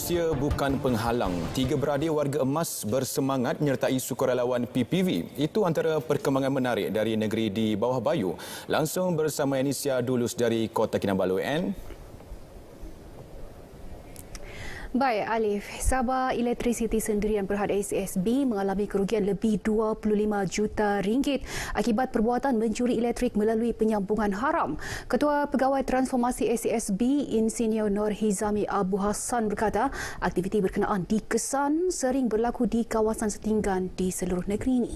Usia bukan penghalang. 3 beradik warga emas bersemangat menyertai sukarelawan PPV. Itu antara perkembangan menarik dari negeri di bawah bayu. Langsung bersama Anisia Dulus dari Kota Kinabalu. Baik, Alif. Sabah Elektrisiti Sendirian Berhad ACSB mengalami kerugian lebih 25 juta ringgit akibat perbuatan mencuri elektrik melalui penyambungan haram. Ketua Pegawai Transformasi ACSB, Insinyur Nur Hizami Abu Hassan berkata, aktiviti berkenaan dikesan sering berlaku di kawasan setinggan di seluruh negeri ini.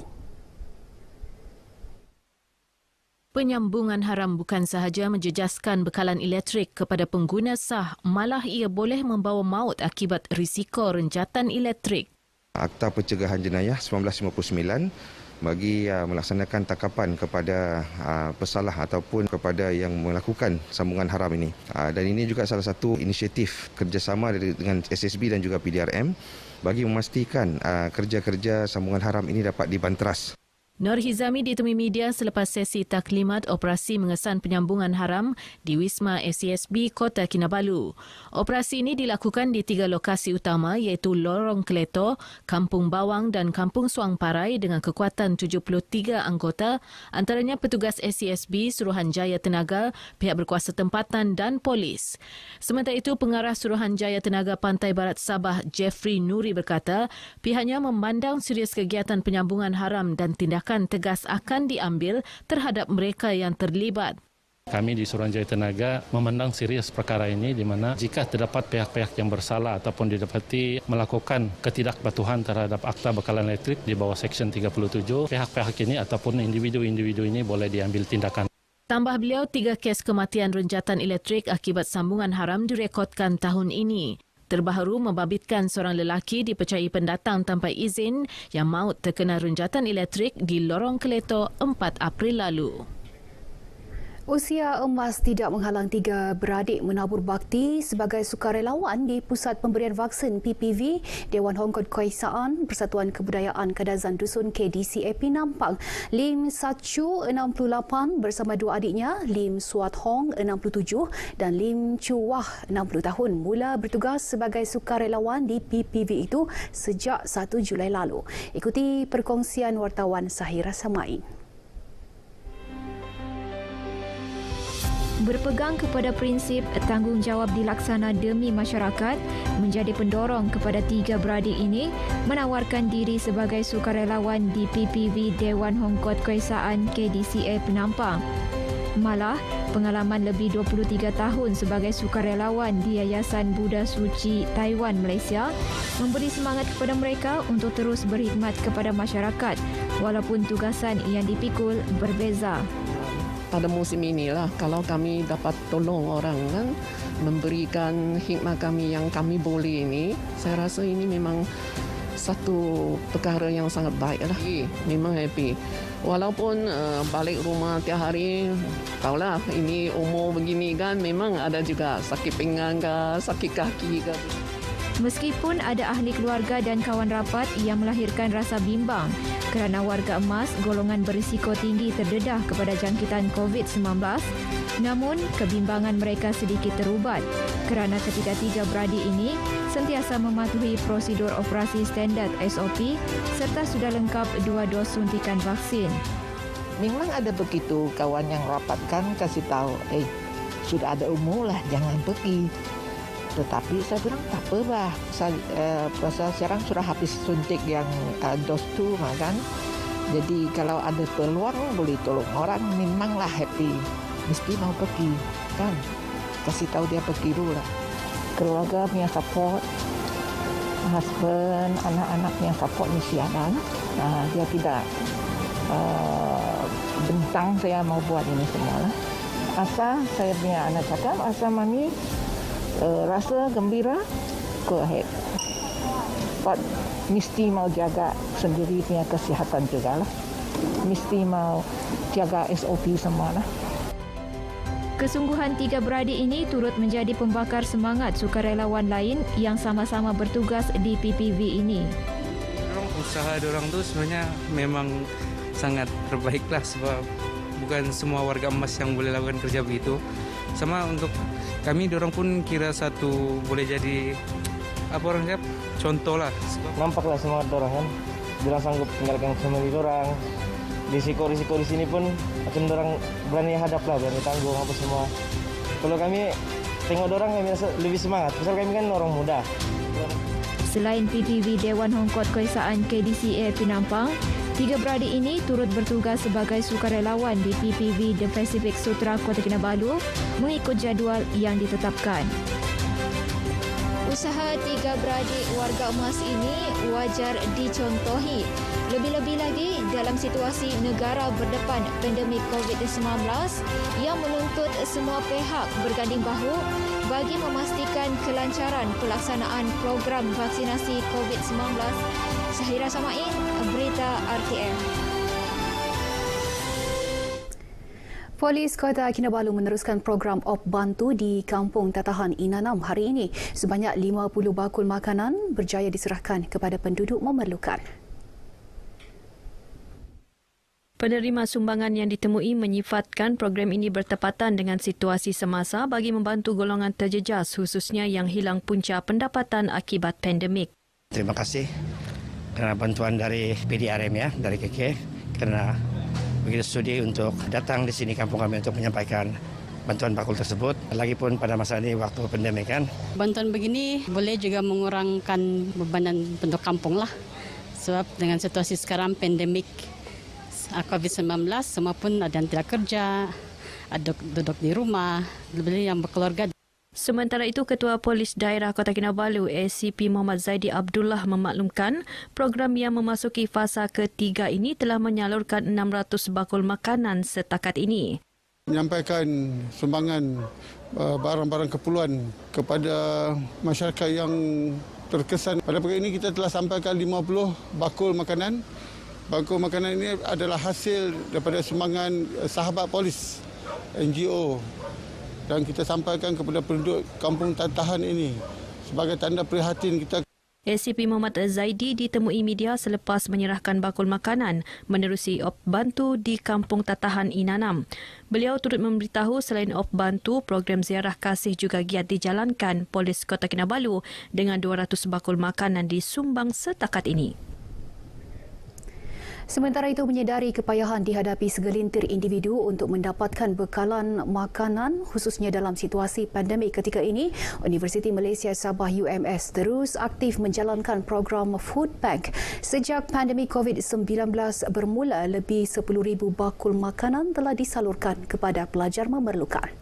Penyambungan haram bukan sahaja menjejaskan bekalan elektrik kepada pengguna sah, malah ia boleh membawa maut akibat risiko renjatan elektrik. Akta Pencegahan Jenayah 1959 bagi melaksanakan tangkapan kepada pesalah ataupun kepada yang melakukan sambungan haram ini. Dan ini juga salah satu inisiatif kerjasama dengan SSB dan juga PDRM bagi memastikan kerja-kerja sambungan haram ini dapat dibanteras. Nur Hizami ditemui media selepas sesi taklimat operasi mengesan penyambungan haram di Wisma ACSB Kota Kinabalu. Operasi ini dilakukan di 3 lokasi utama iaitu Lorong Keleto, Kampung Bawang dan Kampung Suang Parai dengan kekuatan 73 anggota, antaranya petugas ACSB, Suruhanjaya Tenaga, pihak berkuasa tempatan dan polis. Sementara itu, Pengarah Suruhanjaya Tenaga Pantai Barat Sabah, Jeffrey Nuri berkata, pihaknya memandang serius kegiatan penyambungan haram dan tindakan tegas akan diambil terhadap mereka yang terlibat. Kami di Suruhanjaya Tenaga memandang serius perkara ini di mana jika terdapat pihak-pihak yang bersalah ataupun didapati melakukan ketidakpatuhan terhadap akta bekalan elektrik di bawah Seksyen 37, pihak-pihak ini ataupun individu-individu ini boleh diambil tindakan. Tambah beliau, 3 kes kematian renjatan elektrik akibat sambungan haram direkodkan tahun ini. Terbaru membabitkan seorang lelaki dipercayai pendatang tanpa izin yang maut terkena renjatan elektrik di Lorong Keleto 4 April lalu. Usia emas tidak menghalang 3 beradik menabur bakti sebagai sukarelawan di Pusat Pemberian Vaksin PPV Dewan Hongkod Keisaan Persatuan Kebudayaan Kadazan Dusun KDCA Penampang. Lim Sachu 68 bersama 2 adiknya, Lim Suat Hong 67 dan Lim Chu Wah 60 tahun mula bertugas sebagai sukarelawan di PPV itu sejak 1 Julai lalu. Ikuti perkongsian wartawan Sahira Samain. Berpegang kepada prinsip tanggungjawab dilaksana demi masyarakat menjadi pendorong kepada 3 beradik ini menawarkan diri sebagai sukarelawan di PPV Dewan Hongkod Keisaan KDCA Penampang. Malah, pengalaman lebih 23 tahun sebagai sukarelawan di Yayasan Buddha Suci Taiwan, Malaysia memberi semangat kepada mereka untuk terus berkhidmat kepada masyarakat walaupun tugasan yang dipikul berbeza. Pada musim inilah kalau kami dapat tolong orang kan, memberikan khidmat kami yang kami boleh ini, saya rasa ini memang satu perkara yang sangat baik lah. Memang happy. Walaupun balik rumah tiap hari, tahulah ini umur begini kan, memang ada juga sakit pinggang ke, sakit kaki ke. Meskipun ada ahli keluarga dan kawan rapat yang melahirkan rasa bimbang kerana warga emas golongan berisiko tinggi terdedah kepada jangkitan COVID-19, namun kebimbangan mereka sedikit terubat kerana ketiga-tiga beradik ini sentiasa mematuhi prosedur operasi standard SOP serta sudah lengkap 2 dos suntikan vaksin. Memang ada begitu kawan yang rapat kan kasih tahu, sudah ada umur lah jangan pergi. Tetapi saya bilang tak apa lah, pasal sekarang sudah habis suntik yang dos tu kan. Jadi kalau ada peluang boleh tolong orang, memanglah happy. Mesti mau pergi kan. Kasih tahu dia pergi dulu lah. Keluarga punya support, husband, anak-anak punya support mesti ada lah. Dia tidak bentang saya mau buat ini semua lah. Asal saya punya anak cakap, asal mami rasa gembira, go ahead. But mesti mau jaga sendiri punya kesihatan juga lah. Mesti mau jaga SOP semua lah. Kesungguhan 3 beradik ini turut menjadi pembakar semangat sukarelawan lain yang sama-sama bertugas di PPV ini. Usaha diorang tu sebenarnya memang sangat terbaik lah sebab bukan semua warga emas yang boleh lakukan kerja begitu. Sama untuk kami, diorang pun kira satu boleh jadi apa orang cakap contoh lah. Nampaklah semangat orang kan. Dia sanggup tinggalkan family orang. Risiko-risiko di sini pun macam orang berani hadap lah, berani tanggung apa semua. Kalau kami tengok orang kami rasa lebih semangat. Pasal kami kan orang muda. Selain PPV Dewan Hongkod Keesaan KDCA Penampang, 3 beradik ini turut bertugas sebagai sukarelawan di PPV The Pacific Sutra Kota Kinabalu mengikut jadual yang ditetapkan. Usaha 3 beradik warga emas ini wajar dicontohi. Lebih-lebih lagi dalam situasi negara berdepan pandemik COVID-19 yang menuntut semua pihak berganding bahu bagi memastikan kelancaran pelaksanaan program vaksinasi COVID-19. Syahira Samain, Berita RTM. Polis Kota Kinabalu meneruskan program Op Bantu di Kampung Tatahan Inanam hari ini. Sebanyak 50 bakul makanan berjaya diserahkan kepada penduduk memerlukan. Penerima sumbangan yang ditemui menyifatkan program ini bertepatan dengan situasi semasa bagi membantu golongan terjejas khususnya yang hilang punca pendapatan akibat pandemik. Terima kasih kerana bantuan dari PDRM ya, dari KK, kerana begitu sudi untuk datang di sini kampung kami untuk menyampaikan bantuan bakul tersebut. Lagipun pada masa ini waktu pandemik kan. Bantuan begini boleh juga mengurangkan bebanan penduduk kampung lah. Sebab dengan situasi sekarang pandemik COVID-19, semua pun ada yang tidak kerja, ada duduk di rumah, lebih yang berkeluarga. Sementara itu, Ketua Polis Daerah Kota Kinabalu ACP Muhammad Zaidi Abdullah memaklumkan program yang memasuki fasa ketiga ini telah menyalurkan 600 bakul makanan setakat ini. Menyampaikan sumbangan barang-barang keperluan kepada masyarakat yang terkesan. Pada pagi ini kita telah sampaikan 50 bakul makanan. Bakul makanan ini adalah hasil daripada sumbangan sahabat polis, NGO, dan kita sampaikan kepada penduduk Kampung Tatahan ini sebagai tanda prihatin kita. ACP Muhammad Zaidi ditemui media selepas menyerahkan bakul makanan menerusi Op Bantu di Kampung Tatahan Inanam. Beliau turut memberitahu selain Op Bantu, program ziarah kasih juga giat dijalankan Polis Kota Kinabalu dengan 200 bakul makanan disumbang setakat ini. Sementara itu, menyedari kepayahan dihadapi segelintir individu untuk mendapatkan bekalan makanan khususnya dalam situasi pandemik ketika ini, Universiti Malaysia Sabah UMS terus aktif menjalankan program Food Bank. Sejak pandemik COVID-19 bermula, lebih 10,000 bakul makanan telah disalurkan kepada pelajar memerlukan.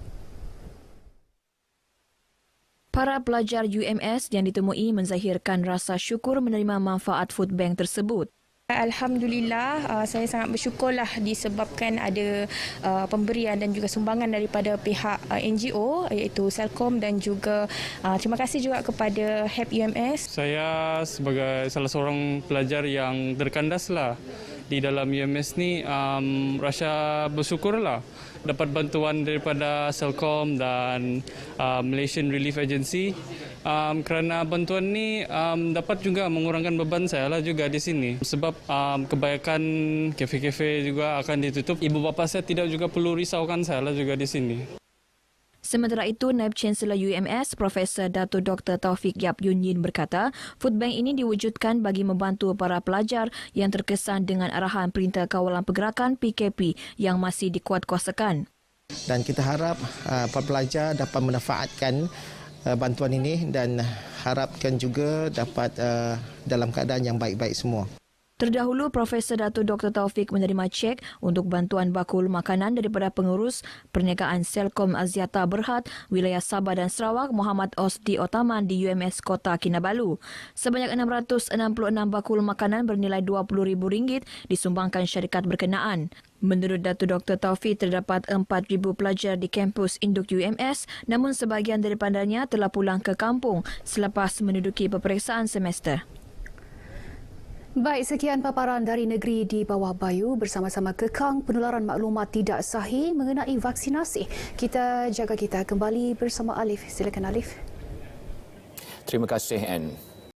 Para pelajar UMS yang ditemui menzahirkan rasa syukur menerima manfaat Food Bank tersebut. Alhamdulillah, saya sangat bersyukurlah disebabkan ada pemberian dan juga sumbangan daripada pihak NGO iaitu Selcom dan juga terima kasih juga kepada HEP UMS. Saya sebagai salah seorang pelajar yang terkandaslah di dalam UMS ni, rasa bersyukurlah dapat bantuan daripada Selcom dan Malaysian Relief Agency. Kerana bantuan ni dapat juga mengurangkan beban saya lah juga di sini. Sebab kebanyakan kafe-kafe juga akan ditutup. Ibu bapa saya tidak juga perlu risaukan saya lah juga di sini. Sementara itu, Naib Chancellor UMS, Profesor Dato' Dr. Taufik Yap Yun Yin berkata, Food Bank ini diwujudkan bagi membantu para pelajar yang terkesan dengan arahan Perintah Kawalan Pergerakan PKP yang masih dikuatkuasakan. Dan kita harap para pelajar dapat memanfaatkan bantuan ini dan harapkan juga dapat dalam keadaan yang baik-baik semua. Terdahulu, Profesor Dato' Dr. Taufik menerima cek untuk bantuan bakul makanan daripada pengurus Perniagaan Selcom Aziata Berhad, wilayah Sabah dan Sarawak, Muhammad Osdi Otaman di UMS Kota Kinabalu. Sebanyak 666 bakul makanan bernilai RM20,000 disumbangkan syarikat berkenaan. Menurut Dato' Dr. Taufik, terdapat 4,000 pelajar di kampus induk UMS, namun sebahagian daripadanya telah pulang ke kampung selepas menduduki peperiksaan semester. Baik, sekian paparan dari negeri di bawah bayu bersama-sama kekang penularan maklumat tidak sahih mengenai vaksinasi. Kita jaga kita kembali bersama Alif. Silakan Alif. Terima kasih, Anne.